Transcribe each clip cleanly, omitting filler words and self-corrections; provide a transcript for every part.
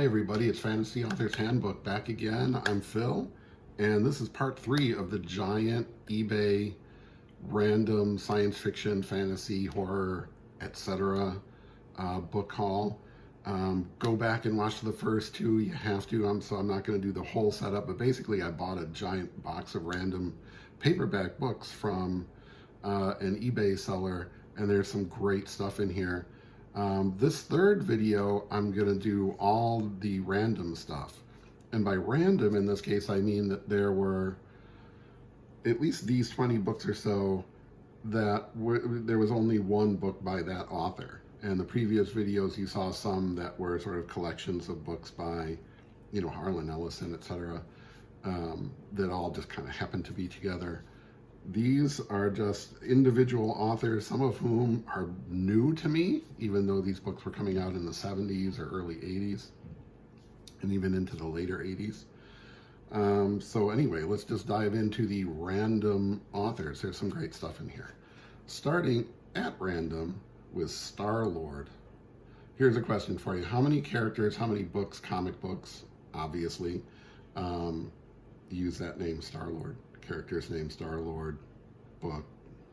everybody, it's Fantasy Author's Handbook back again. I'm Phil, and this is part 3 of the giant eBay random science fiction, fantasy, horror, etc. Book haul. Go back and watch the first 2. You have to, so I'm not going to do the whole setup, but basically I bought a giant box of random paperback books from an eBay seller, and there's some great stuff in here. This third video, I'm going to do all the random stuff. And by random, in this case, I mean that there were at least these 20 books or so that there was only one book by that author. And the previous videos, you saw some that were sort of collections of books by, Harlan Ellison, etc., that all just kind of happened to be together. These are just individual authors, some of whom are new to me, even though these books were coming out in the 70s or early 80s, and even into the later 80s. So anyway, let's just dive into the random authors. There's some great stuff in here. Starting at random with Star-Lord. Here's a question for you. How many characters, how many books, comic books, obviously, use that name Star-Lord? Character's name Star-Lord, book,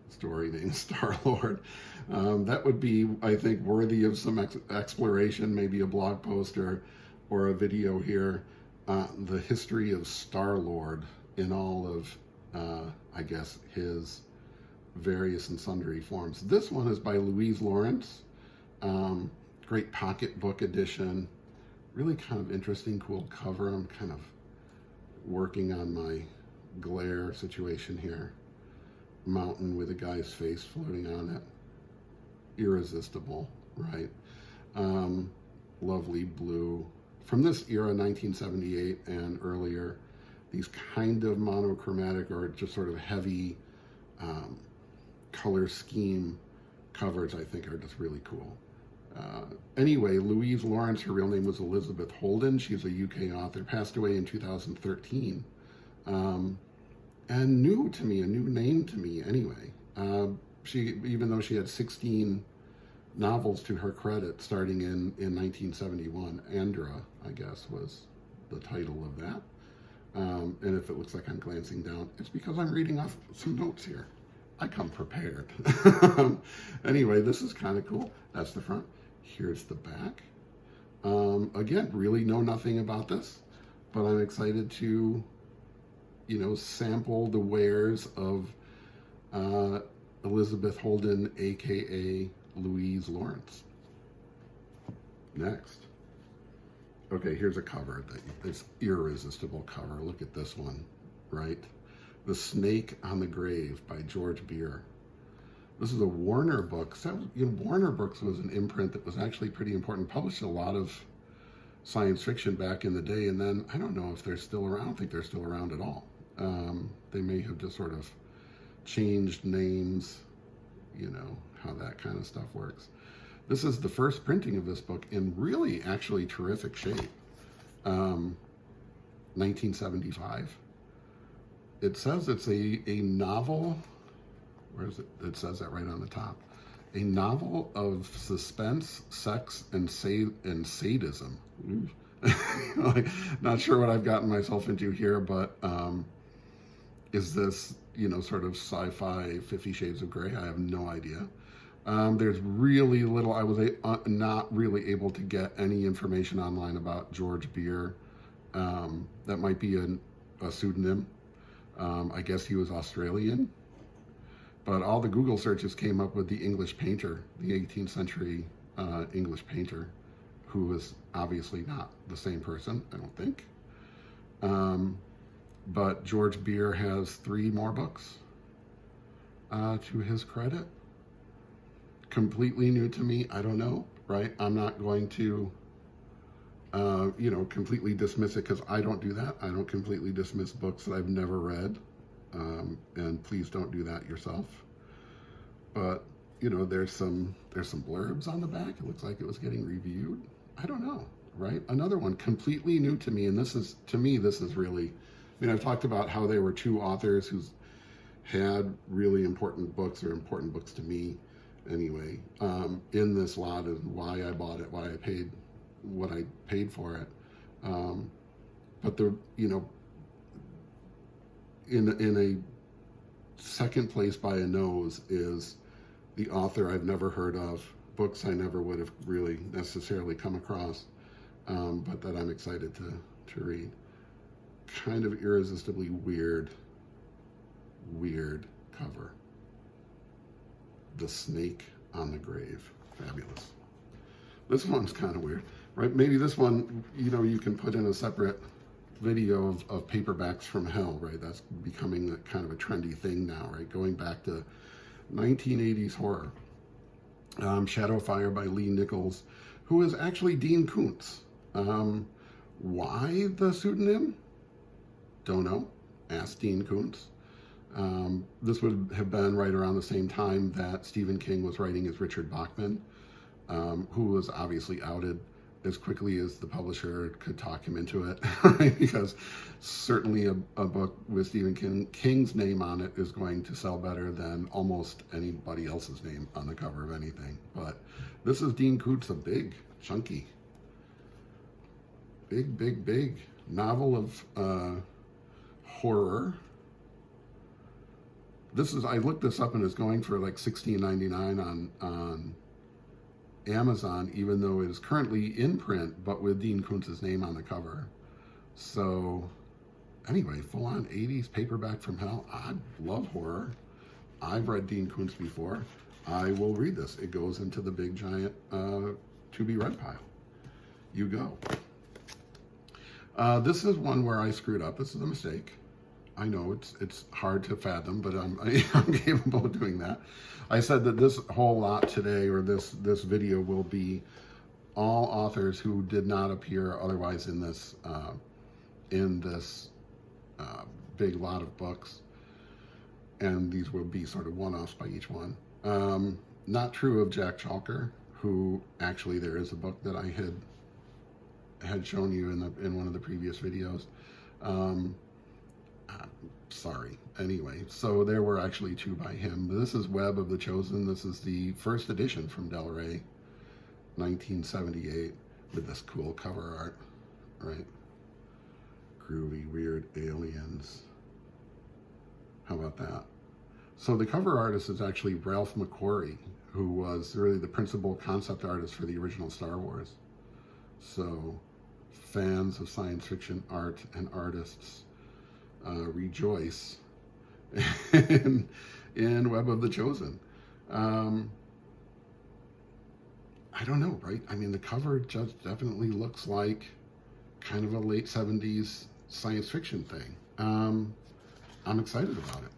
story name Star-Lord. That would be, I think, worthy of some exploration, maybe a blog post or a video here. The history of Star-Lord in all of, I guess, his various and sundry forms. This one is by Louise Lawrence. Great pocketbook edition. Really kind of interesting, cool cover. I'm kind of working on my glare situation here. Mountain with a guy's face floating on it. Irresistible, right? Lovely blue. From this era, 1978 and earlier, these kind of monochromatic or just sort of heavy color scheme covers, I think, are just really cool. Anyway, Louise Lawrence, her real name was Elizabeth Holden. She's a UK author, passed away in 2013. And new to me, a new name to me anyway. She, even though she had 16 novels to her credit starting in 1971, Andra, I guess, was the title of that. And if it looks like I'm glancing down, it's because I'm reading off some notes here. I come prepared. Anyway, this is kind of cool. That's the front. Here's the back. Again, really know nothing about this, but I'm excited to sample the wares of Elizabeth Holden, aka Louise Lawrence. Next. Okay, here's a cover. This irresistible cover. Look at this one, right? The Snake on the Grave by George Beer. This is a Warner book. Warner Books was an imprint that was actually pretty important. Published a lot of science fiction back in the day, and then I don't know if they're still around. I don't think they're still around at all. They may have just sort of changed names, how that kind of stuff works. This is the first printing of this book in really actually terrific shape. 1975. It says it's a novel. Where is it? It says that right on the top. A novel of suspense, sex, and sadism. Not sure what I've gotten myself into here, but is this, sort of sci-fi 50 Shades of Grey? I have no idea. There's really little. I was not really able to get any information online about George Beer. That might be a pseudonym. I guess he was Australian. But all the Google searches came up with the English painter, the 18th century English painter, who was obviously not the same person, I don't think. But George Beer has 3 more books to his credit. Completely new to me, I don't know, right? I'm not going to, completely dismiss it, because I don't do that. I don't completely dismiss books that I've never read. And please don't do that yourself. But, there's some blurbs on the back. It looks like it was getting reviewed. I don't know, right? Another one completely new to me. And this is really, I've talked about how there were 2 authors who had really important books, or important books to me anyway, in this lot, and why I bought it, why I paid what I paid for it. But the, you know, in a second place by a nose is the author I've never heard of, books I never would have really necessarily come across, but that I'm excited to read. Kind of irresistibly weird cover. The Snake on the Grave. Fabulous. This one's kind of weird, right? Maybe this one, you know, you can put in a separate video of paperbacks from hell, right? That's becoming a kind of a trendy thing now, right? Going back to 1980s horror. Shadow Fire by Lee Nichols, who is actually Dean Koontz. Why the pseudonym? Don't know. Ask Dean Koontz. This would have been right around the same time that Stephen King was writing as Richard Bachman, who was obviously outed as quickly as the publisher could talk him into it, right? Because certainly a book with Stephen King's name on it is going to sell better than almost anybody else's name on the cover of anything. But this is Dean Koontz, a big, chunky, big novel of horror. I looked this up and it's going for like $16.99 on Amazon, even though it is currently in print, but with Dean Koontz's name on the cover. So anyway, full on 80s paperback from hell. I love horror. I've read Dean Koontz before. I will read this. It goes into the big giant to be read pile. You go. This is one where I screwed up. This is a mistake. I know it's hard to fathom, but I'm capable of doing that. I said that this whole lot today, or this video, will be all authors who did not appear otherwise in this big lot of books, and these will be sort of one-offs by each one. Not true of Jack Chalker, who actually there is a book that I had shown you in one of the previous videos. Sorry. Anyway, so there were actually two by him. This is Web of the Chosen. This is the first edition from Del Rey, 1978, with this cool cover art, right? Groovy, weird aliens. How about that? So the cover artist is actually Ralph McQuarrie, who was really the principal concept artist for the original Star Wars. So fans of science fiction art and artists, rejoice in Web of the Chosen. I don't know, right? I mean, the cover just definitely looks like kind of a late 70s science fiction thing. I'm excited about it.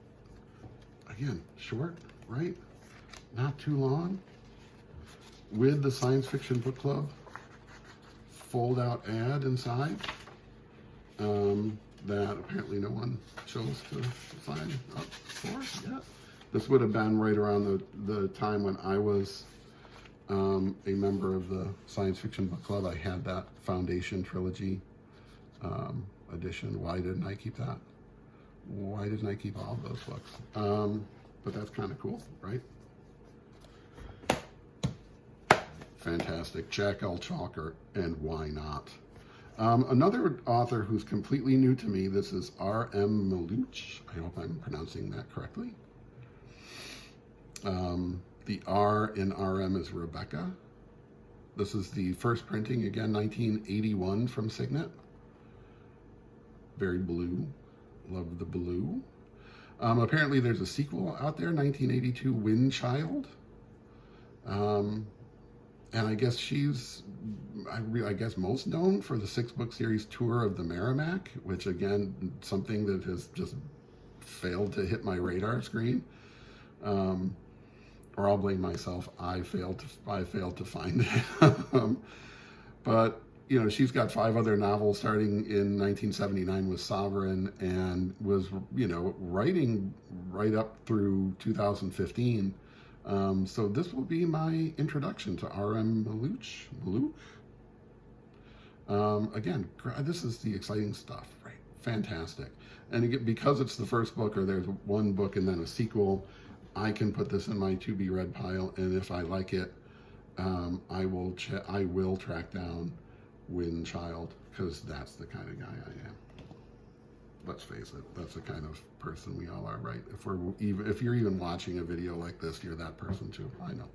Again, short, right? Not too long. With the Science Fiction Book Club fold-out ad inside. That apparently no one chose to sign up for yet. This would have been right around the time when I was a member of the Science Fiction Book Club. I had that Foundation Trilogy edition. Why didn't I keep that? Why didn't I keep all of those books? But that's kind of cool, right? Fantastic. Jack L. Chalker, and why not? Another author who's completely new to me, this is R.M. Maluch. I hope I'm pronouncing that correctly. The R in R.M. is Rebecca. This is the first printing, again, 1981 from Signet. Very blue. Love the blue. Apparently there's a sequel out there, 1982, Wind Child. And I guess she's, I guess, most known for the 6-book series Tour of the Merrimack, which, again, something that has just failed to hit my radar screen. Or I'll blame myself. I failed to find it. But, you know, she's got 5 other novels starting in 1979 with Sovereign, and was, you know, writing right up through 2015. So this will be my introduction to R.M. Maluch. Again, this is the exciting stuff, right? Fantastic. And again, because it's the first book, or there's one book and then a sequel, I can put this in my to-be-read pile, and if I like it, I will track down Wind Child. because that's the kind of guy I am. Let's face it, that's the kind of person we all are, right? If you're even watching a video like this, you're that person too. I know.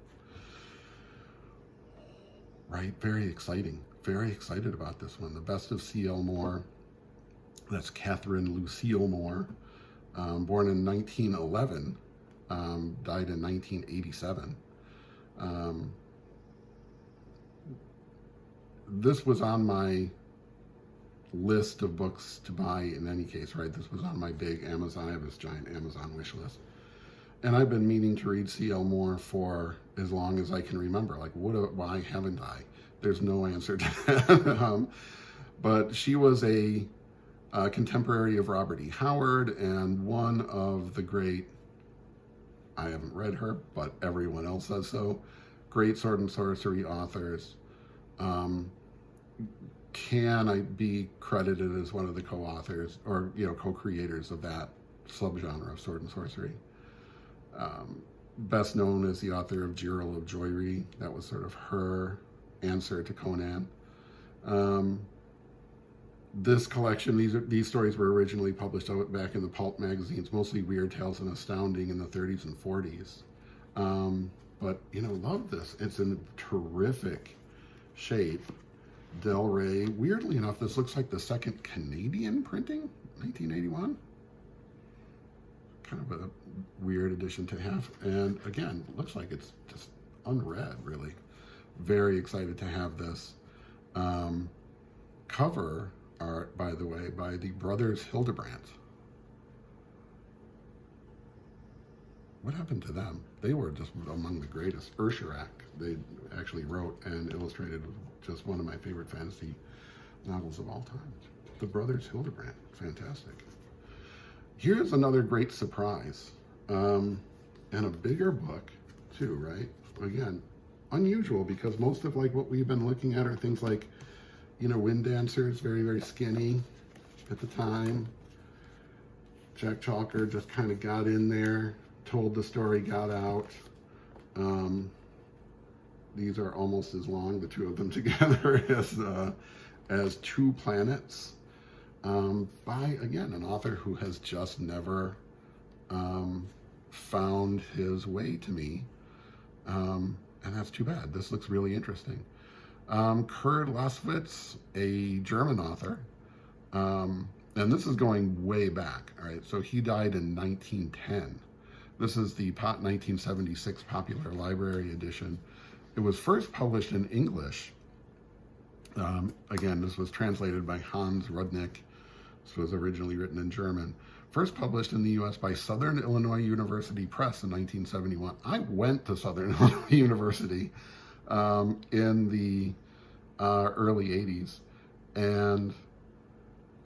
Right? Very exciting. Very excited about this one. The Best of C.L. Moore. That's Catherine Lucille Moore, born in 1911, died in 1987. This was on my list of books to buy in any case, right? This was on my big Amazon. I have this giant Amazon wish list. And I've been meaning to read C.L. Moore for as long as I can remember. Like, why haven't I? There's no answer to that. But she was a contemporary of Robert E. Howard and one of the great, I haven't read her, but everyone else says so, great sword and sorcery authors. Can I be credited as one of the co-authors or, co-creators of that subgenre of sword and sorcery? Best known as the author of Jewel of Joiry. That was sort of her answer to Conan. This collection, these stories were originally published back in the pulp magazines, mostly Weird Tales and Astounding in the 30s and 40s. But, love this. It's in terrific shape. Del Rey. Weirdly enough, this looks like the second Canadian printing, 1981. Kind of a weird addition to have. And again, looks like it's just unread, really. Very excited to have this. Cover art, by the way, by the brothers Hildebrandt. What happened to them? They were just among the greatest. Urshak, they actually wrote and illustrated just one of my favorite fantasy novels of all time. The brothers Hildebrandt, fantastic. Here's another great surprise, and a bigger book too, right? Again, unusual because most of what we've been looking at are things like, Wind Dancers, very, very skinny at the time. Jack Chalker just kind of got in there, told the story, got out. These are almost as long, the two of them together, as Two Planets, by, again, an author who has just never found his way to me. And that's too bad. This looks really interesting. Kurt Laswitz, a German author, and this is going way back, all right? So he died in 1910. This is the 1976 Popular Library edition. It was first published in English. Again, this was translated by Hans Rudnick. This was originally written in German. First published in the U.S. by Southern Illinois University Press in 1971. I went to Southern Illinois University in the early 80s, and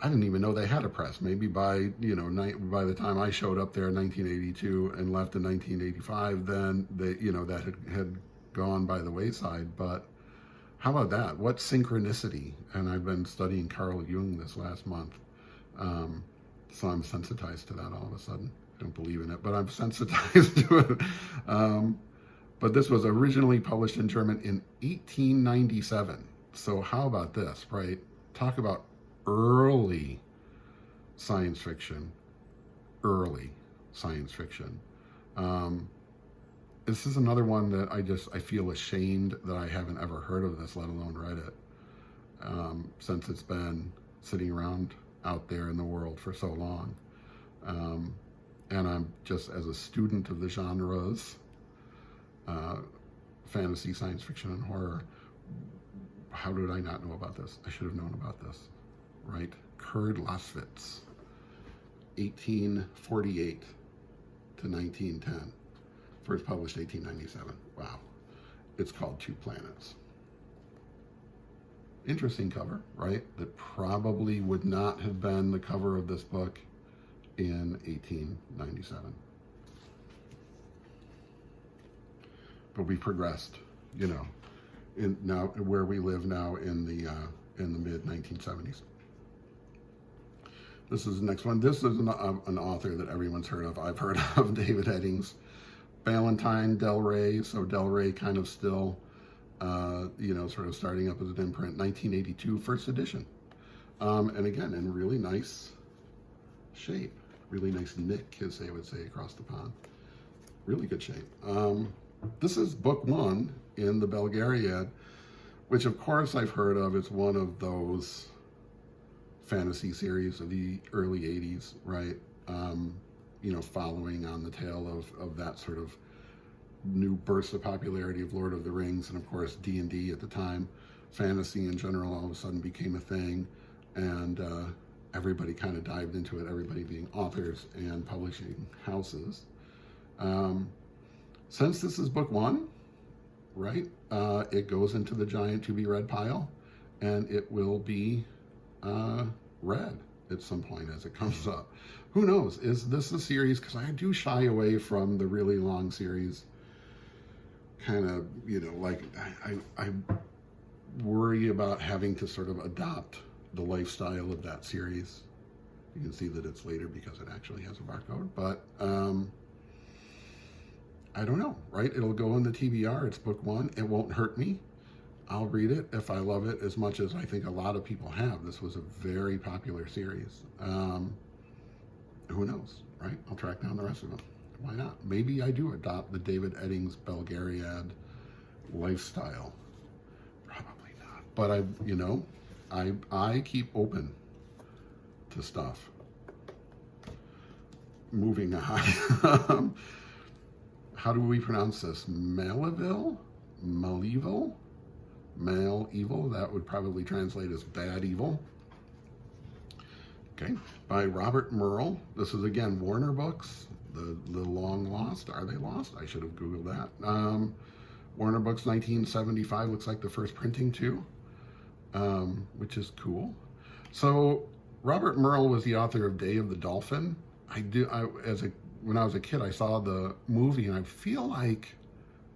I didn't even know they had a press. Maybe by the time I showed up there in 1982 and left in 1985, then that had gone by the wayside. But how about that? What synchronicity? And I've been studying Carl Jung this last month, so I'm sensitized to that all of a sudden. I don't believe in it, but I'm sensitized to it. But this was originally published in German in 1897. So how about this, right? Talk about early science fiction. Early science fiction. This is another one that I feel ashamed that I haven't ever heard of this, let alone read it, since it's been sitting around out there in the world for so long. And I'm just, as a student of the genres, fantasy, science fiction, and horror, how did I not know about this? I should have known about this, right? Kurt Laswitz, 1848 to 1910. First published 1897. Wow. It's called Two Planets. Interesting cover, right? That probably would not have been the cover of this book in 1897. But we progressed, in now where we live now in the mid 1970s. This is the next one. This is an author that everyone's heard of. I've heard of David Eddings. Ballantine, Del Rey. So Del Rey kind of still, sort of starting up as an imprint. 1982, first edition. And again, in really nice shape. Really nice nick, as they would say across the pond. Really good shape. This is book 1 in the Belgariad, which of course I've heard of. It's one of those fantasy series of the early 80s, right? You know, following on the tail of that sort of new burst of popularity of Lord of the Rings, and of course D&D at the time. Fantasy in general all of a sudden became a thing, and everybody kind of dived into it, everybody being authors and publishing houses. Since this is book 1, right, it goes into the giant to be read pile, and it will be read at some point as it comes up. Who knows? Is this a series? Because I do shy away from the really long series. Kind of, you know, like I worry about having to sort of adopt the lifestyle of that series. You can see that it's later because it actually has a barcode, but I don't know, right? It'll go in the TBR. It's book 1. It won't hurt me. I'll read it if I love it as much as I think a lot of people have. This was a very popular series. Who knows, right? I'll track down the rest of them. Why not? Maybe I do adopt the David Eddings Belgariad lifestyle. Probably not. But you know, I keep open to stuff. Moving on. How do we pronounce this? Maleville? Maleville? Mal evil? That would probably translate as bad evil. Okay, by Robert Merle. This is again Warner Books. The long lost. Are they lost? I should have Googled that. Warner Books 1975 looks like the first printing too, which is cool. So Robert Merle was the author of Day of the Dolphin. When I was a kid, I saw the movie, and I feel like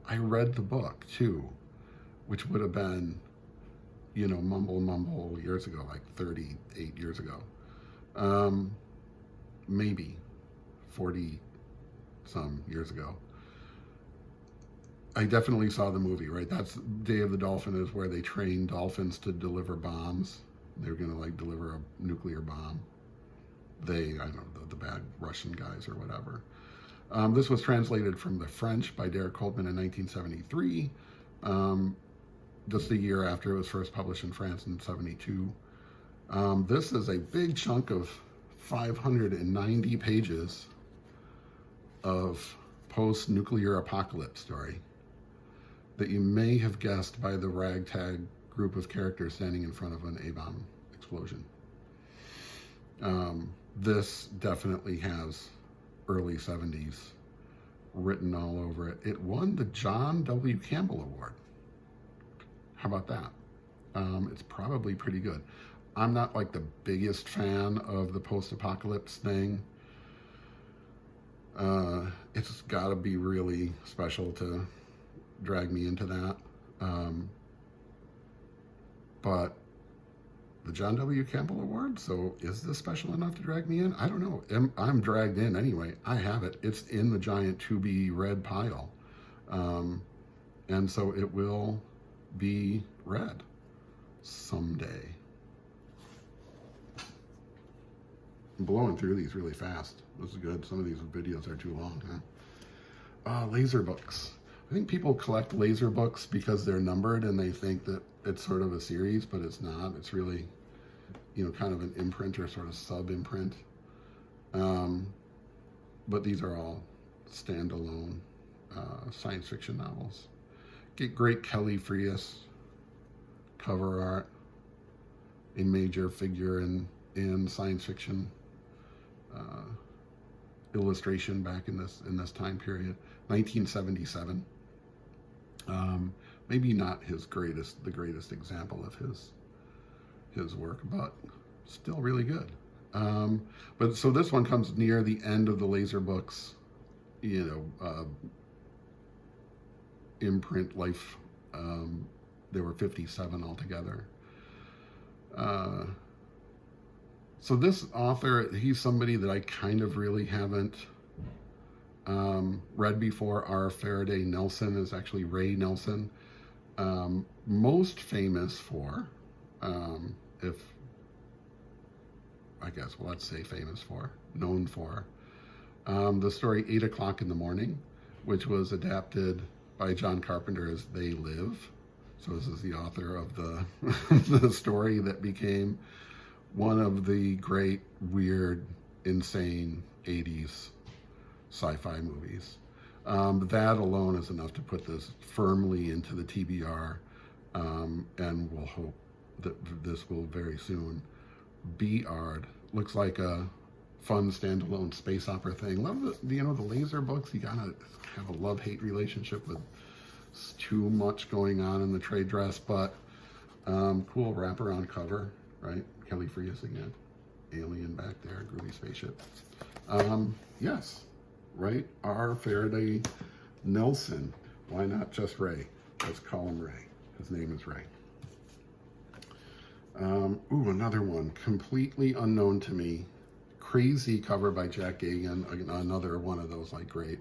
I read the book too, which would have been, you know, mumble years ago, like 38 years ago. Maybe 40 some years ago. I definitely saw the movie, right? That's Day of the Dolphin is where they train dolphins to deliver bombs. They were going to like deliver a nuclear bomb. I don't know, the bad Russian guys or whatever. This was translated from the French by Derek Coltman in 1973. Just a year after it was first published in France in 72. This is a big chunk of 590 pages of post-nuclear apocalypse story that you may have guessed by the ragtag group of characters standing in front of an A-bomb explosion. This definitely has early 70s written all over it. It won the John W. Campbell Award. How about that? It's probably pretty good. I'm not like the biggest fan of the post-apocalypse thing. It's got to be really special to drag me into that. But the John W. Campbell Award, so is this special enough to drag me in? I don't know. I'm dragged in anyway. I have it. It's in the giant to be read pile. And so it will be read someday. I'm blowing through these really fast. This is good. Some of these videos are too long, huh? Laser books. I think people collect laser books because they're numbered and they think that it's sort of a series, but it's not. It's really, you know, kind of an imprint or sort of sub-imprint. But these are all standalone science fiction novels. Get great Kelly Frias cover art, a major figure in science fiction illustration back in this time period. 1977. Maybe not the greatest example of his work, but still really good. But so this one comes near the end of the laser books, you know, imprint life. There were 57 altogether. So this author, he's somebody that I kind of really haven't read before. R. Faraday Nelson is actually Ray Nelson. Most famous for, if I guess, well, let's say famous for, known for. The story 8 O'Clock in the Morning, which was adapted by John Carpenter as They Live. So this is the author of the, the story that became one of the great, weird, insane 80s sci-fi movies. That alone is enough to put this firmly into the TBR, and we'll hope that this will very soon be ARD. Looks like a fun standalone space opera thing. Love the, you know, the laser books. You gotta have a love-hate relationship with too much going on in the trade dress, but cool wraparound cover, right? Kelly Frias again. Alien back there, groovy spaceship. Yes, right? R. Faraday Nelson. Why not just Ray? Let's call him Ray. His name is Ray. Ooh, another one, completely unknown to me. Crazy cover by Jack Gagan, another one of those like great,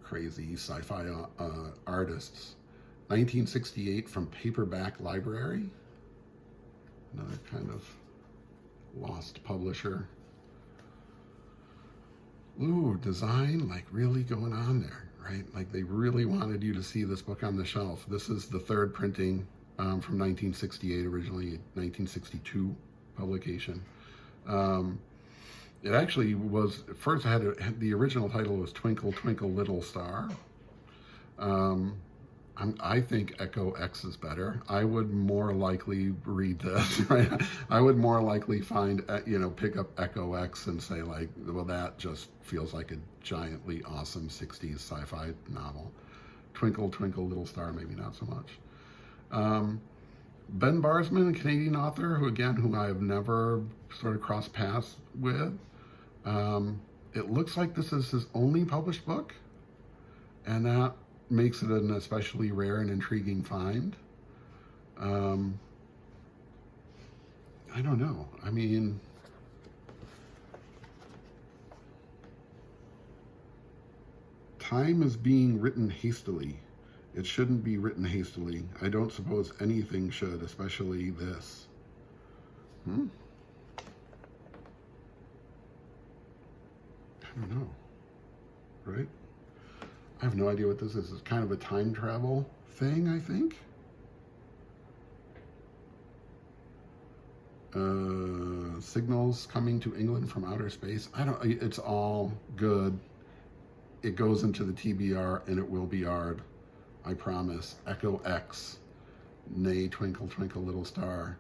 crazy sci-fi artists. 1968 from Paperback Library. Another kind of lost publisher. Ooh, design, like really going on there, right? Like they really wanted you to see this book on the shelf. This is the third printing from 1968, originally 1962 publication. It actually was, first the original title was Twinkle, Twinkle, Little Star. I think Echo X is better. I would more likely read this, right? I would more likely find, pick up Echo X and say like, well, that just feels like a giantly awesome 60s sci-fi novel. Twinkle, Twinkle, Little Star, maybe not so much. Ben Barsman, a Canadian author who I have never sort of crossed paths with. It looks like this is his only published book, and that makes it an especially rare and intriguing find. I don't know. I mean, time is being written hastily. It shouldn't be written hastily. I don't suppose anything should, especially this. I don't know, right? I have no idea what this is. It's kind of a time travel thing, I think. Signals coming to England from outer space. It's all good. It goes into the TBR and it will be ARD. I promise. Echo X, nay Twinkle Twinkle Little Star,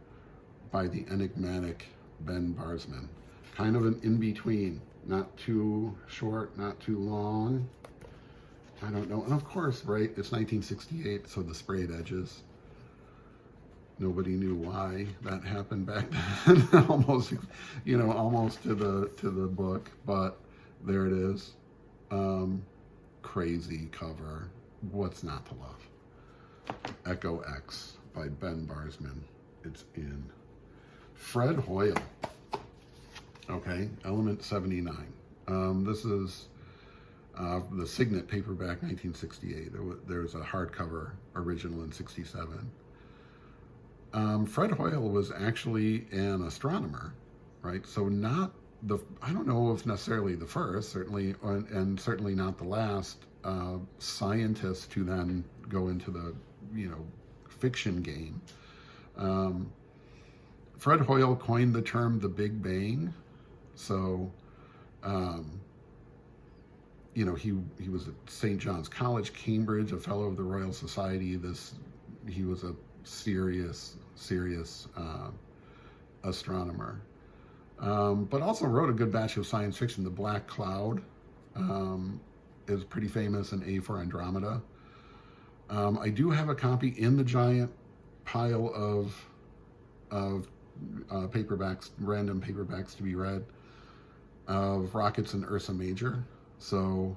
by the enigmatic Ben Barsman. Kind of an in-between. Not too short, not too long. I don't know. And of course, right, it's 1968, so the sprayed edges. Nobody knew why that happened back then. almost to the book, but there it is. Crazy cover. What's not to love? Echo X by Ben Barsman. It's in. Fred Hoyle. Okay, Element 79. This is the Signet paperback 1968. There's a hardcover original in 67. Fred Hoyle was actually an astronomer, right? So I don't know if necessarily the first, certainly, and certainly not the last scientist to then go into the, fiction game. Fred Hoyle coined the term the Big Bang. So, he was at St. John's College, Cambridge, a fellow of the Royal Society. He was a serious astronomer, but also wrote a good batch of science fiction. The Black Cloud is pretty famous, and A for Andromeda. I do have a copy in the giant pile of paperbacks, random paperbacks to be read, of Rockets and Ursa Major. So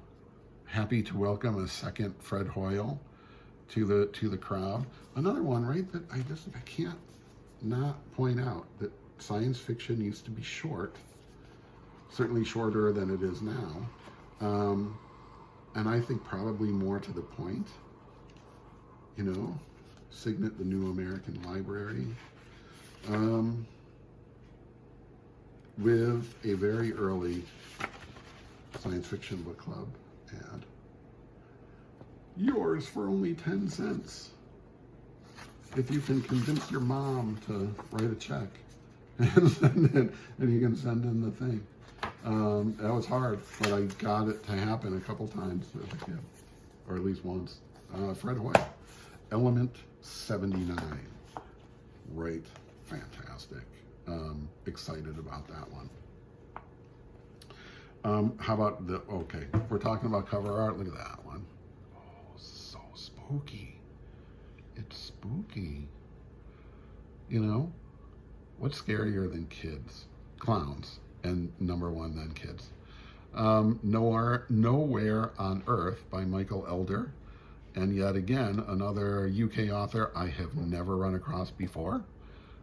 happy to welcome a second Fred Hoyle to the crowd. Another one, right, that I can't not point out that science fiction used to be short, certainly shorter than it is now, and I think probably more to the point. Signet, the New American Library. with a very early science fiction book club ad. Yours for only 10 cents. If you can convince your mom to write a check and send it, and you can send in the thing. That was hard, but I got it to happen a couple times as a kid, or at least once. Fred Hoyle, Element 79. Right, fantastic. Excited about that one. How about okay, we're talking about cover art. Look at that one. Oh, so spooky. It's spooky. You know, what's scarier than kids? Clowns. And number one, then kids. Nowhere on Earth by Michael Elder. And yet again, another UK author I have never run across before.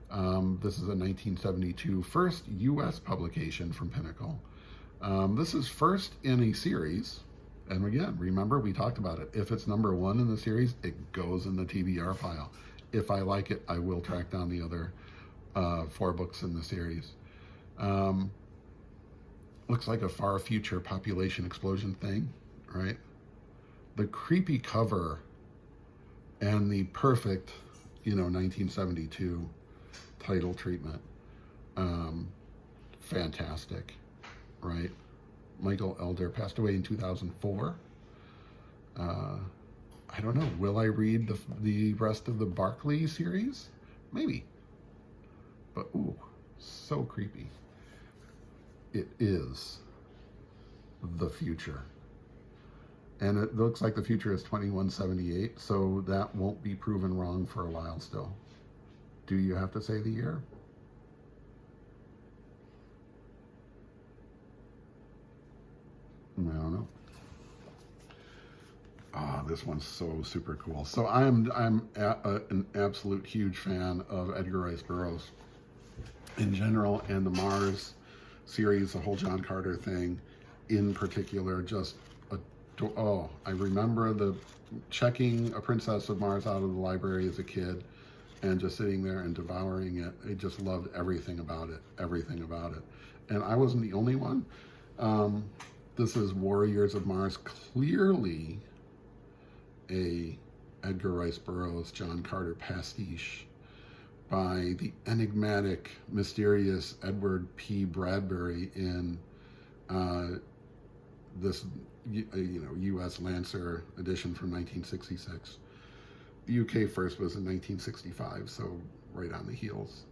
This is a 1972 first US publication from Pinnacle. This is first in a series. And again, remember, we talked about it. If it's number one in the series, it goes in the TBR file. If I like it, I will track down the other 4 books in the series. Looks like a far future population explosion thing, right? The creepy cover and the perfect, 1972 title treatment. Fantastic, right? Michael Elder passed away in 2004. I don't know. Will I read the rest of the Barkley series? Maybe. But ooh, so creepy. It is the future. And it looks like the future is 2178, so that won't be proven wrong for a while still. Do you have to say the year? I don't know. This one's so super cool. So I'm an absolute huge fan of Edgar Rice Burroughs in general, and the Mars series, the whole John Carter thing in particular, just I remember checking A Princess of Mars out of the library as a kid and just sitting there and devouring it. I just loved everything about it. And I wasn't the only one. This is Warriors of Mars, clearly a Edgar Rice Burroughs, John Carter pastiche by the enigmatic, mysterious Edward P. Bradbury in this U.S. Lancer edition from 1966. The UK first was in 1965, so right on the heels.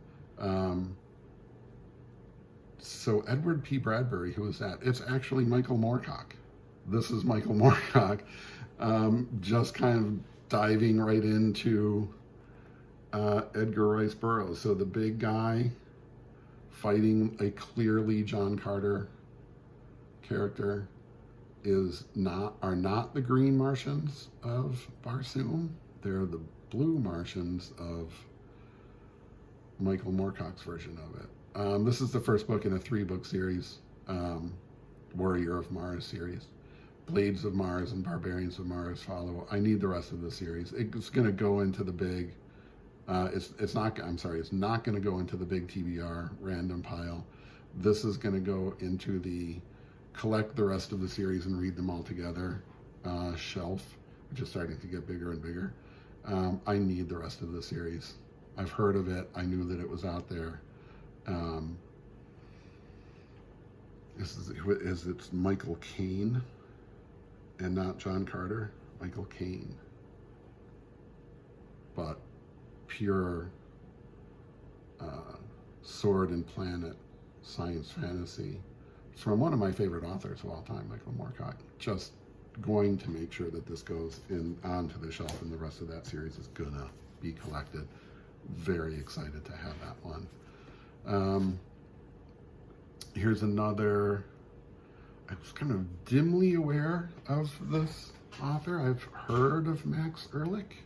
So Edward P. Bradbury, who is that? It's actually Michael Moorcock. This is Michael Moorcock, just kind of diving right into Edgar Rice Burroughs. So the big guy fighting a clearly John Carter character are not the green Martians of Barsoom. They're the blue Martians of Michael Moorcock's version of it. This is the first book in a 3-book series, Warrior of Mars series. Blades of Mars and Barbarians of Mars follow. I need the rest of the series. It's going to go into the big, it's not going to go into the big TBR random pile. This is going to go into the collect the rest of the series and read them all together shelf, which is starting to get bigger and bigger. I need the rest of the series. I've heard of it. I knew that it was out there. It's Michael Caine and not John Carter. Michael Caine. But pure sword and planet science fantasy from one of my favorite authors of all time, Michael Moorcock. Just going to make sure that this goes onto the shelf, and the rest of that series is gonna be collected. Very excited to have that one. Here's another. I was kind of dimly aware of this author. I've heard of Max Ehrlich.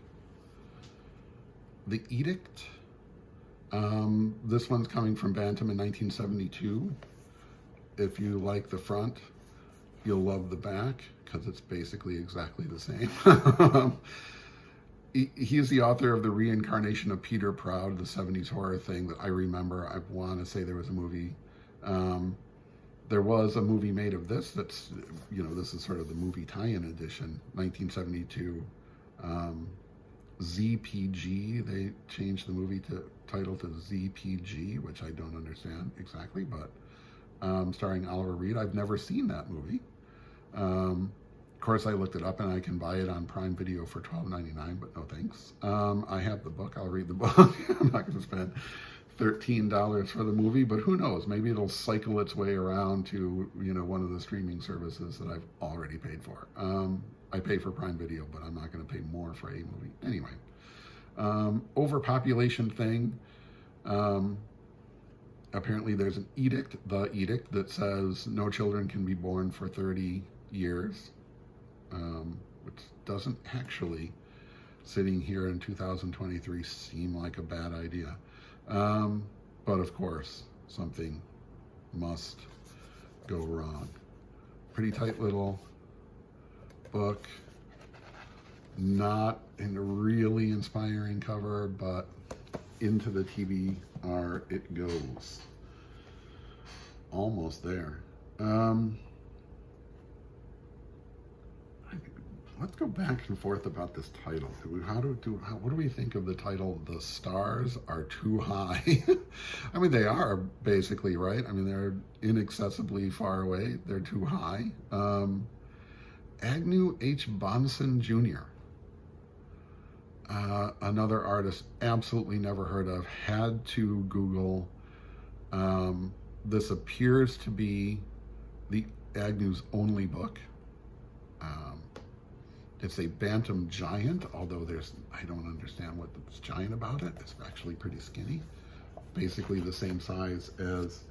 The Edict. This one's coming from Bantam in 1972. If you like the front, you'll love the back because it's basically exactly the same. He's the author of The Reincarnation of Peter Proud, the 70s horror thing that I remember. I want to say there was a movie There was a movie made of this that's, this is sort of the movie tie-in edition, 1972. ZPG, they changed the movie title to ZPG, which I don't understand exactly, but starring Oliver Reed. I've never seen that movie. Of course, I looked it up, and I can buy it on Prime Video for $12.99, but no thanks. I have the book. I'll read the book. I'm not going to spend $13 for the movie, but who knows? Maybe it'll cycle its way around to one of the streaming services that I've already paid for. I pay for Prime Video, but I'm not going to pay more for a movie. Anyway, overpopulation thing. Apparently there's an edict, the edict, that says no children can be born for 30 years, which doesn't actually, sitting here in 2023, seem like a bad idea. But of course, something must go wrong. Pretty tight little book, not in a really inspiring cover, but into the TBR it goes. Almost there. Let's go back and forth about this title. What do we think of the title, The Stars Are Too High? I mean, they are basically, right? I mean, they're inaccessibly far away. They're too high. Agnew H. Bonson Jr., another artist absolutely never heard of, had to Google. This appears to be the Agnew's only book. It's a bantam giant, although I don't understand what's giant about it. It's actually pretty skinny. Basically the same size as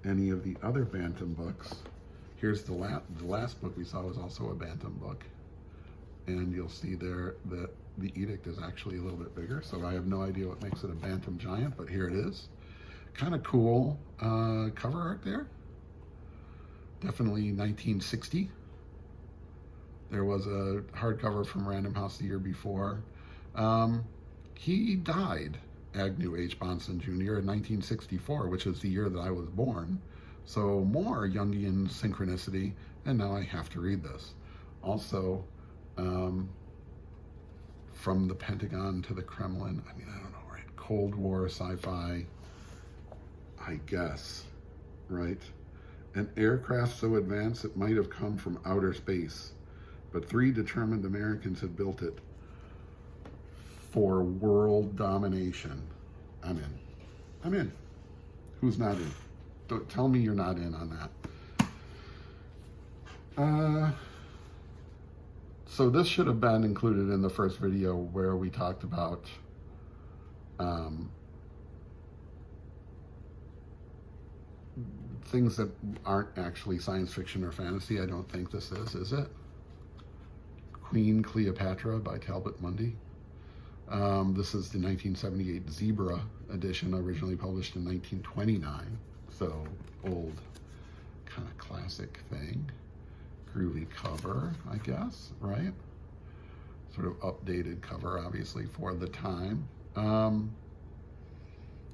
any of the other bantam books. Here's the last book we saw was also a bantam book. And you'll see there that the edict is actually a little bit bigger. So I have no idea what makes it a bantam giant, but here it is. Kind of cool cover art there. Definitely 1960. There was a hardcover from Random House the year before. He died, Agnew H. Bonson Jr., in 1964, which is the year that I was born. So more Jungian synchronicity, and now I have to read this. Also, from the Pentagon to the Kremlin, I mean, I don't know, right? Cold War sci-fi, I guess, right? An aircraft so advanced it might have come from outer space, but 3 determined Americans had built it for world domination. I'm in. I'm in. Who's not in? Don't tell me you're not in on that. So this should have been included in the first video where we talked about things that aren't actually science fiction or fantasy. I don't think this is it? Queen Cleopatra by Talbot Mundy. This is the 1978 Zebra edition, originally published in 1929. So old, kind of classic thing. Groovy cover, I guess, right? Sort of updated cover, obviously, for the time.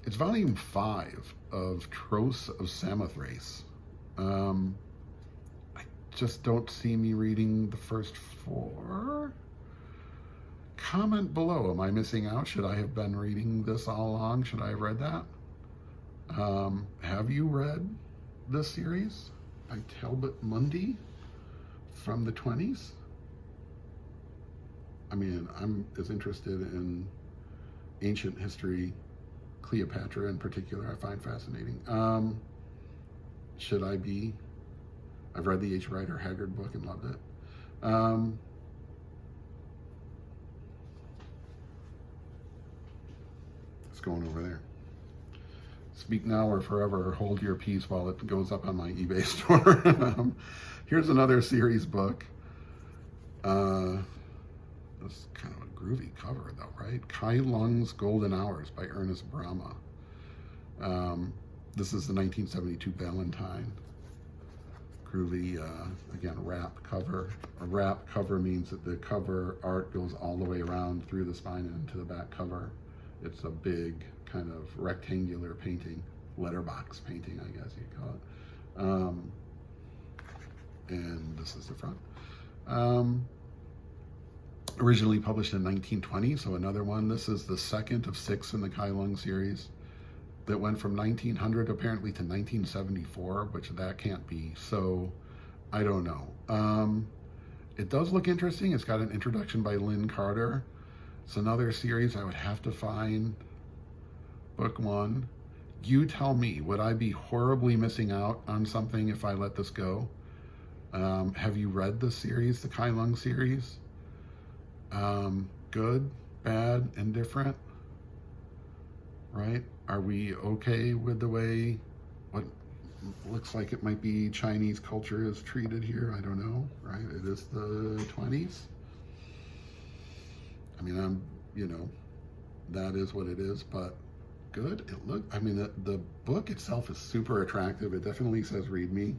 It's volume 5 of Tros of Samothrace. I just don't see me reading the first 4. Comment below, am I missing out? Should I have been reading this all along? Should I have read that? Have you read this series by Talbot Mundy from the 20s? I mean, I'm as interested in ancient history, Cleopatra in particular, I find fascinating. Should I be? I've read the H. Rider Haggard book and loved it. It's going over there. Speak now or forever, hold your peace while it goes up on my eBay store. Here's another series book. This is kind of a groovy cover though, right? Kai Lung's Golden Hours by Ernest Brahma. This is the 1972 Valentine. Groovy, again, wrap cover. A wrap cover means that the cover art goes all the way around through the spine and into the back cover. It's a big kind of rectangular painting letterbox painting, I guess you'd call it. And this is the front. Originally published in 1920, so another one. This is the second of 6 in the Kai Lung series that went from 1900 apparently to 1974, which that can't be, so I don't know. It does look interesting. It's got an introduction by Lynn Carter. It's another series I would have to find. Book 1. You tell me, would I be horribly missing out on something if I let this go? Have you read the series, the Kai Lung series? Good, bad, indifferent, right? Are we okay with the way what looks like it might be Chinese culture is treated here? I don't know, right? It is the 20s. I mean, that is what it is, but good. The book itself is super attractive. It definitely says read me.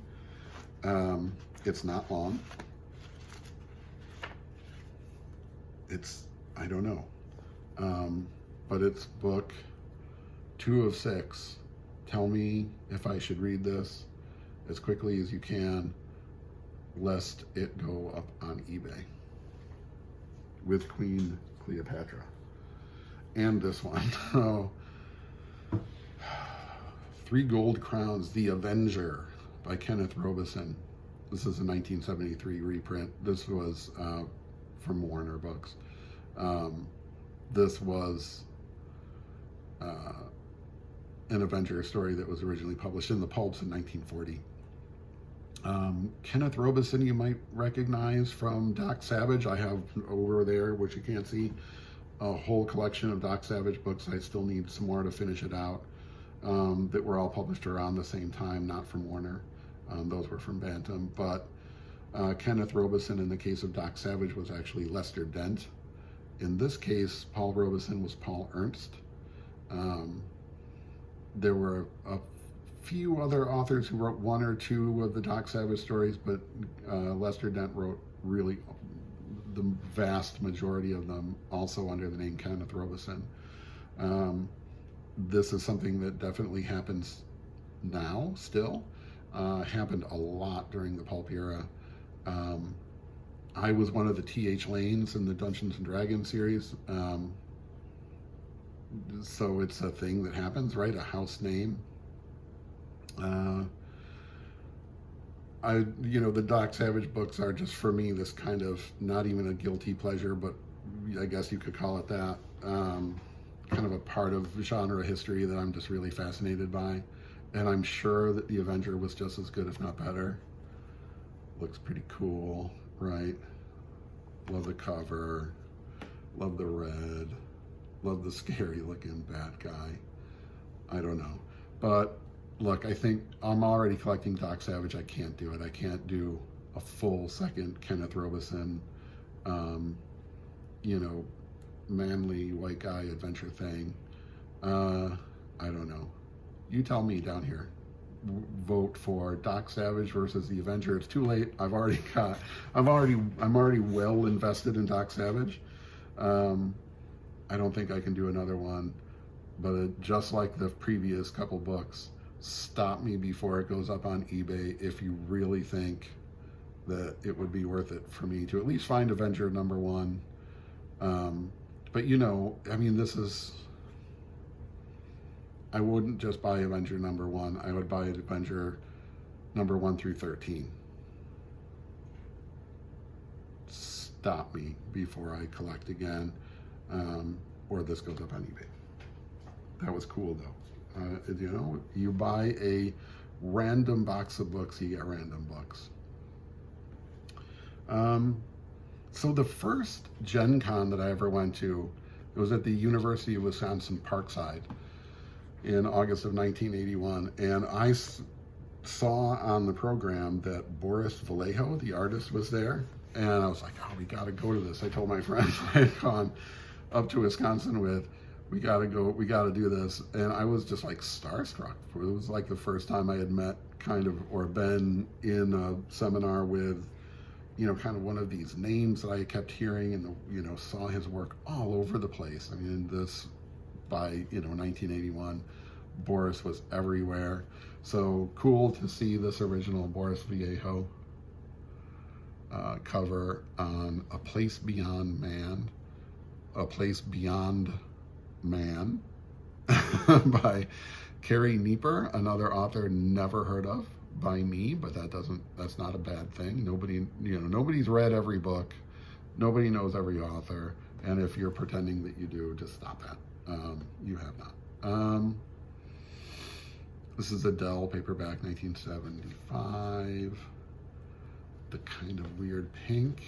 It's not long. I don't know. But it's book 2 of 6. Tell me if I should read this as quickly as you can, lest it go up on eBay with Queen Cleopatra. And this one. Oh, 3 Gold Crowns, The Avenger by Kenneth Robeson. This is a 1973 reprint. This was from Warner Books. This was an Avenger story that was originally published in the pulps in 1940. Kenneth Robeson you might recognize from Doc Savage. I have over there, which you can't see, a whole collection of Doc Savage books. I still need some more to finish it out, that were all published around the same time, not from Warner. Those were from Bantam, but Kenneth Robeson in the case of Doc Savage was actually Lester Dent. In this case, Paul Robeson was Paul Ernst. There were a few other authors who wrote 1 or 2 of the Doc Savage stories, but Lester Dent wrote really the vast majority of them, also under the name Kenneth Robeson. This is something that definitely happens now still. Happened a lot during the pulp era. I was one of the T.H. Lanes in the Dungeons and Dragons series. So it's a thing that happens, right? A house name. The Doc Savage books are just, for me, this kind of, not even a guilty pleasure, but I guess you could call it that. Kind of a part of genre history that I'm just really fascinated by. And I'm sure that The Avenger was just as good, if not better. Looks pretty cool, right? Love the cover. Love the red. Love the scary looking bad guy. I don't know. But look, I think I'm already collecting Doc Savage. I can't do it. I can't do a full second Kenneth Robeson, manly white guy adventure thing. I don't know. You tell me down here. Vote for Doc Savage versus The Avenger. It's too late. I'm already well invested in Doc Savage. I don't think I can do another one, but just like the previous couple books, stop me before it goes up on eBay if you really think that it would be worth it for me to at least find Avenger #1. But this is, I wouldn't just buy Avenger #1. I would buy Avenger #1 through 13. Stop me before I collect again, or this goes up on eBay. That was cool though. You buy a random box of books, you get random books. So the first Gen Con that I ever went to, it was at the University of Wisconsin Parkside in August of 1981, and I saw on the program that Boris Vallejo, the artist, was there, and I was like, oh, we gotta go to this. I told my friends I had gone up to Wisconsin with, we gotta go, we gotta do this, and I was just like starstruck. It was like the first time I had met or been in a seminar with kind of one of these names that I kept hearing, and saw his work all over the place. I mean, this by 1981 Boris was everywhere. So cool to see this original Boris Vallejo cover on A Place Beyond Man, A Place Beyond Man by Carrie Nieper, another author never heard of by me, but that's not a bad thing. Nobody's read every book. Nobody knows every author. And if you're pretending that you do, just stop that. You have not. This is a Dell paperback, 1975. The kind of weird pink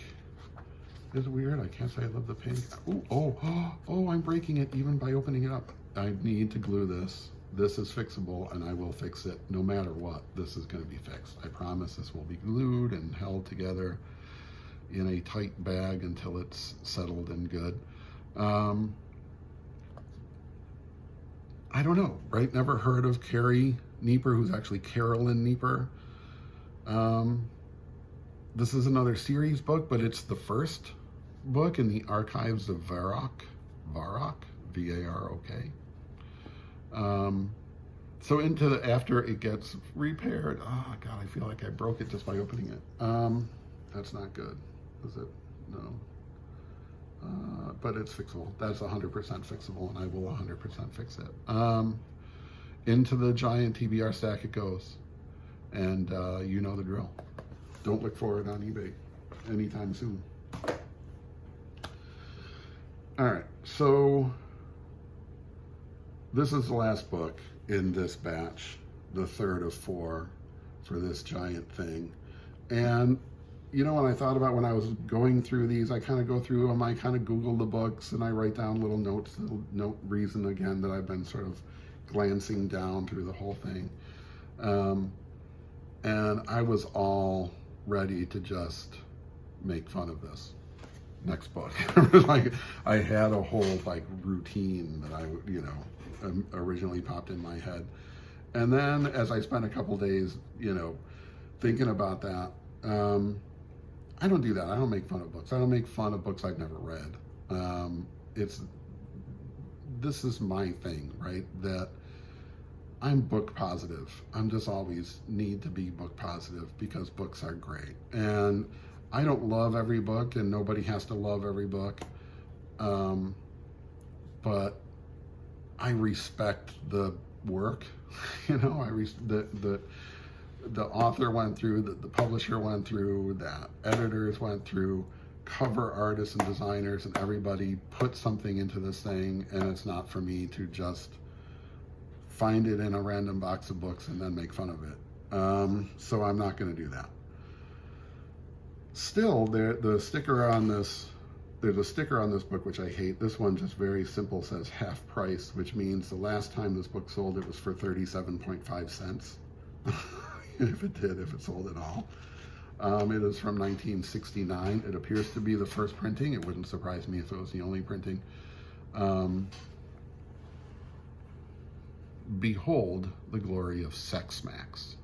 is weird. I can't say I love the pink. Ooh, oh, I'm breaking it even by opening it up. I need to glue this. This is fixable, and I will fix it no matter what. This is going to be fixed. I promise this will be glued and held together in a tight bag until it's settled and good. I don't know, right? Never heard of Carrie Nieper, who's actually Carolyn Nieper. This is another series book, but it's the first book in the archives of Varrock, V-A-R-O-K. So after it gets repaired, oh God, I feel like I broke it just by opening it. That's not good, is it? No. But it's fixable. That's 100% fixable, and I will 100% fix it. Into the giant TBR stack it goes. And you know the drill. Don't look for it on eBay anytime soon. All right, so this is the last book in this batch, the third of 4 for this giant thing. And you know, when I thought about when I was going through these, I kind of go through them, I kind of Google the books, and I write down little notes, reason again that I've been sort of glancing down through the whole thing. And I was all ready to just make fun of this next book. Like, I had a whole like routine that I, originally popped in my head. And then as I spent a couple days, thinking about that, I don't do that. I don't make fun of books. I don't make fun of books I've never read. This is my thing, right? That I'm book positive. I'm just always need to be book positive because books are great. And I don't love every book, and nobody has to love every book. But I respect the work. The author went through, the publisher went through, the editors went through, cover artists and designers, and everybody put something into this thing, and it's not for me to just find it in a random box of books and then make fun of it. So I'm not going to do that. Still, there's a sticker on this book which I hate. This one just very simple says half price, which means the last time this book sold it was for 37.5 cents. If it sold at all. It is from 1969. It appears to be the first printing. It wouldn't surprise me if it was the only printing. Behold the glory of Sex Max.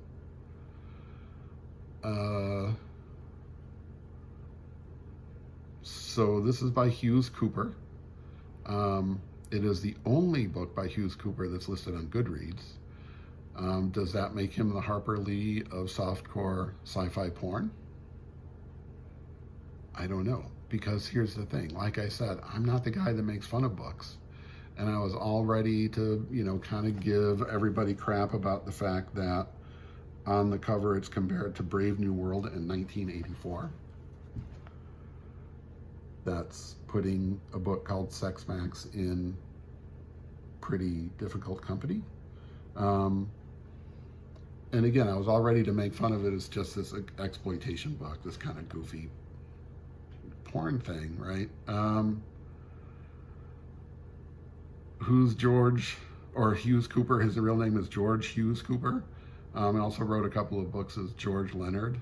So this is by Hughes Cooper. It is the only book by Hughes Cooper that's listed on Goodreads. Does that make him the Harper Lee of softcore sci-fi porn? I don't know, because here's the thing. Like I said, I'm not the guy that makes fun of books. And I was all ready to, kind of give everybody crap about the fact that on the cover it's compared to Brave New World in 1984. That's putting a book called Sex Max in pretty difficult company. And again, I was all ready to make fun of it as just this exploitation book, this kind of goofy porn thing, right? Who's George, or Hughes Cooper? His real name is George Hughes Cooper. He also wrote a couple of books as George Leonard.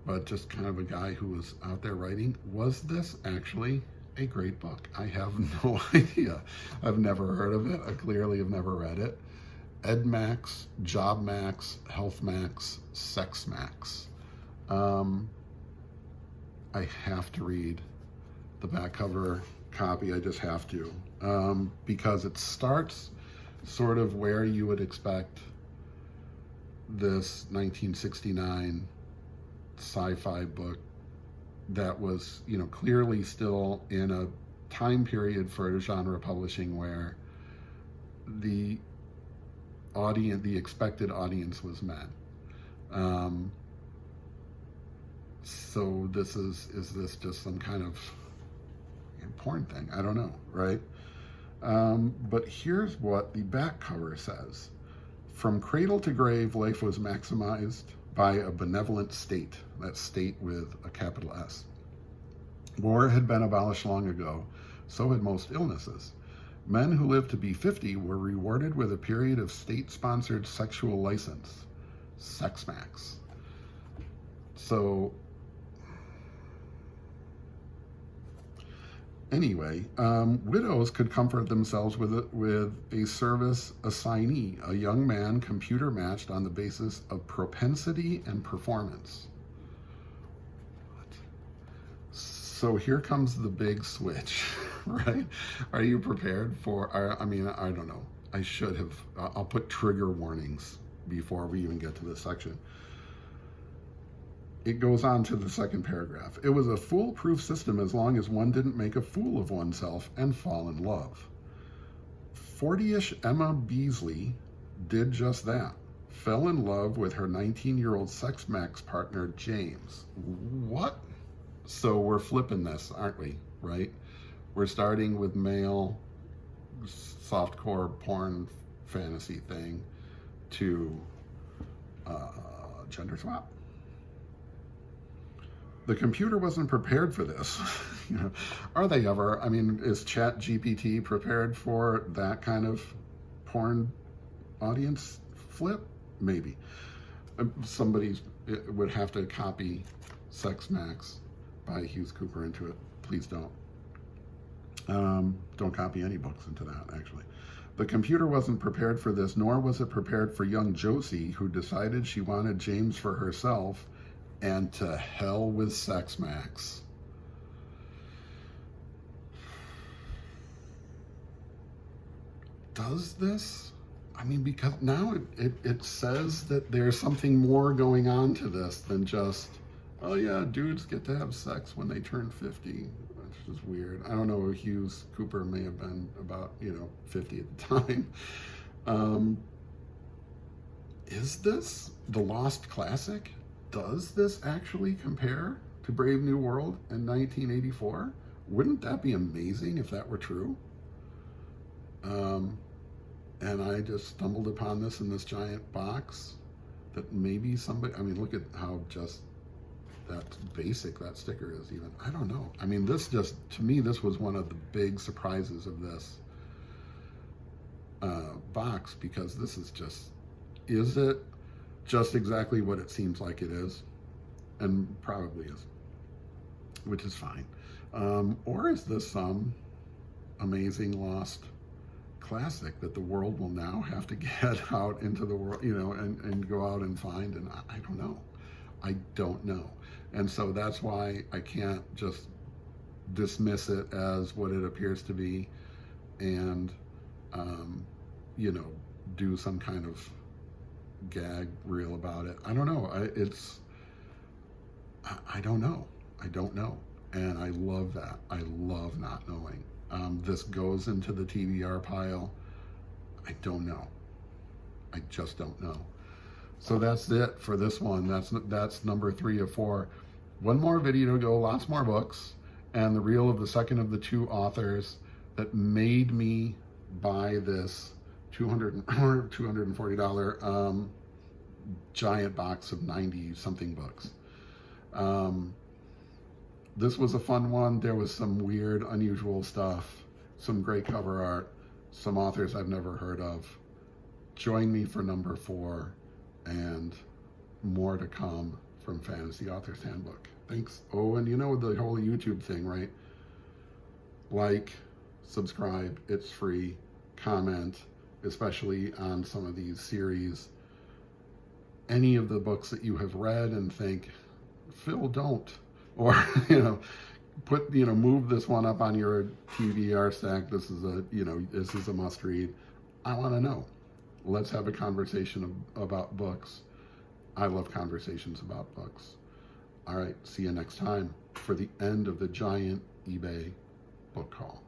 But just kind of a guy who was out there writing. Was this actually a great book? I have no idea. I've never heard of it. I clearly have never read it. Ed Max, Job Max, Health Max, Sex Max. I have to read the back cover copy. I just have to, because it starts sort of where you would expect this 1969 sci-fi book that was, you know, clearly still in a time period for genre publishing where the audience, the expected audience, was men. So this is this just some kind of porn thing? I don't know, right? But here's what the back cover says. From cradle to grave, life was maximized by a benevolent state. That's state with a capital S. War had been abolished long ago, so had most illnesses. Men who lived to be 50 were rewarded with a period of state-sponsored sexual license, sex max. So, anyway, widows could comfort themselves with a service assignee, a young man computer matched on the basis of propensity and performance. So here comes the big switch, right? Are you prepared for, I mean, I don't know. I should have, I'll put trigger warnings before we even get to this section. It goes on to the second paragraph. It was a foolproof system as long as one didn't make a fool of oneself and fall in love. 40-ish Emma Beasley did just that. Fell in love with her 19-year-old sex max partner, James. What? So we're flipping this, aren't we? Right? We're starting with male softcore porn fantasy thing to gender swap. The computer wasn't prepared for this. You know, are they ever? I mean, is ChatGPT prepared for that kind of porn audience flip? Maybe. Somebody would have to copy Sex Max by Hughes Cooper into it. Please don't. Don't copy any books into that, actually. The computer wasn't prepared for this, nor was it prepared for young Josie, who decided she wanted James for herself, and to hell with Sex Max. Does this? I mean, because now it says that there's something more going on to this than just, oh yeah, dudes get to have sex when they turn 50, which is weird. I don't know, Hughes Cooper may have been about, 50 at the time. Is this the lost classic? Does this actually compare to Brave New World in 1984? Wouldn't that be amazing if that were true? And I just stumbled upon this in this giant box that maybe somebody, I mean, look at how just that basic that sticker is even. I don't know. I mean, this just, to me, this was one of the big surprises of this box, because this is just, is it just exactly what it seems like it is? And probably is, which is fine. Or is this some amazing lost classic that the world will now have to get out into the world, and go out and find? And I don't know. I don't know. And so that's why I can't just dismiss it as what it appears to be and, do some kind of gag reel about it. I don't know. I don't know. I don't know. And I love that. I love not knowing. This goes into the TBR pile. I don't know. I just don't know. So that's it for this one. That's number 3 of 4. One more video to go, lots more books, and the reel of the second of the 2 authors that made me buy this $240 giant box of 90-something books. This was a fun one. There was some weird, unusual stuff, some great cover art, some authors I've never heard of. Join me for number 4, and more to come from Fantasy Author's Handbook. Thanks. Oh, and the whole YouTube thing, right? Like, subscribe, it's free, comment, especially on some of these series. Any of the books that you have read and think, Phil, don't. Or, move this one up on your TBR stack. This is a must read. I want to know. Let's have a conversation about books. I love conversations about books. All right, see you next time for the end of the giant eBay book haul.